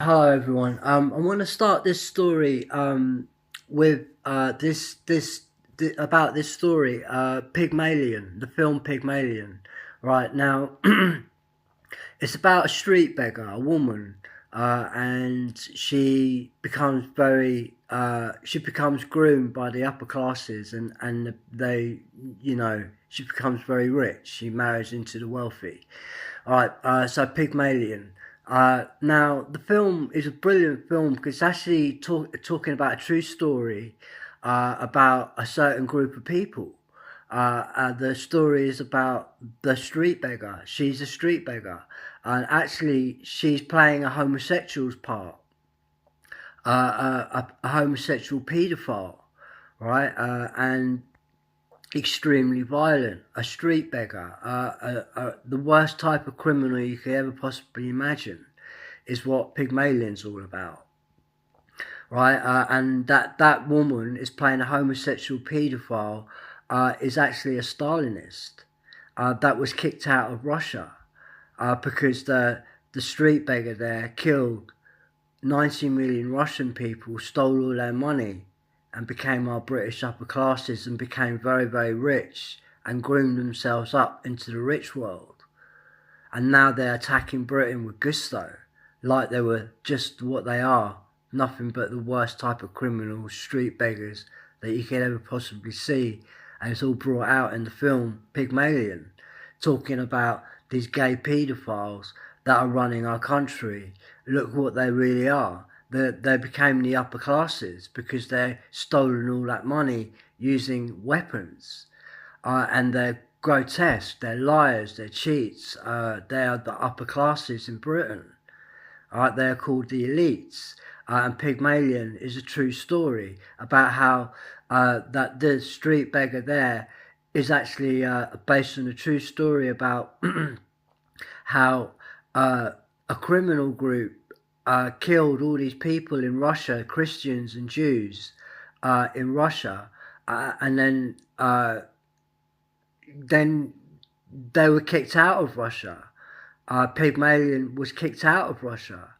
Hello everyone. I want to start this story with about this story, Pygmalion, the film Pygmalion. Right now, it's about a street beggar, a woman, and she becomes groomed by the upper classes, and she becomes very rich. She marries into the wealthy. All right, so Pygmalion. Now, the film is a brilliant film because it's actually talking about a true story about a certain group of people. The story is about the street beggar. She's a street beggar, and actually, she's playing a homosexual's part, a homosexual paedophile, right? And extremely violent, a street beggar, the worst type of criminal you could ever possibly imagine, is what Pygmalion's all about, right? And that woman is playing a homosexual paedophile, is actually a Stalinist that was kicked out of Russia because the street beggar there killed 90 million Russian people, stole all their money, and became our British upper classes and became very, very rich and groomed themselves up into the rich world. And now they're attacking Britain with gusto, like they were just what they are, nothing but the worst type of criminals, street beggars that you could ever possibly see. And it's all brought out in the film Pygmalion, talking about these gay paedophiles that are running our country. Look what they really are. They became the upper classes because they're stolen all that money using weapons, and they're grotesque, they're liars, they're cheats, they are the upper classes in Britain. They're called the elites. And Pygmalion is a true story about how that the street beggar there is actually based on a true story about how a criminal group killed all these people in Russia, Christians and Jews in Russia, and then they were kicked out of Russia. Pygmalion was kicked out of Russia,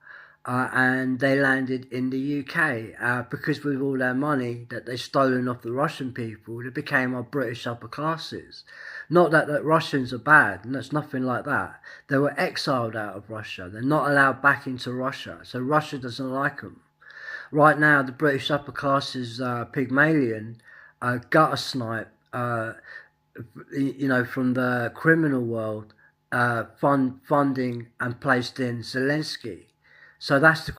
and they landed in the UK because with all their money that they stolen off the Russian people, they became our British upper classes. Not that Russians are bad, and that's nothing like that. They were exiled out of Russia. They're not allowed back into Russia, so Russia doesn't like them. Right now, the British upper classes, Pygmalion, gutter snipe, from the criminal world, funding and placed in Zelensky. So that's the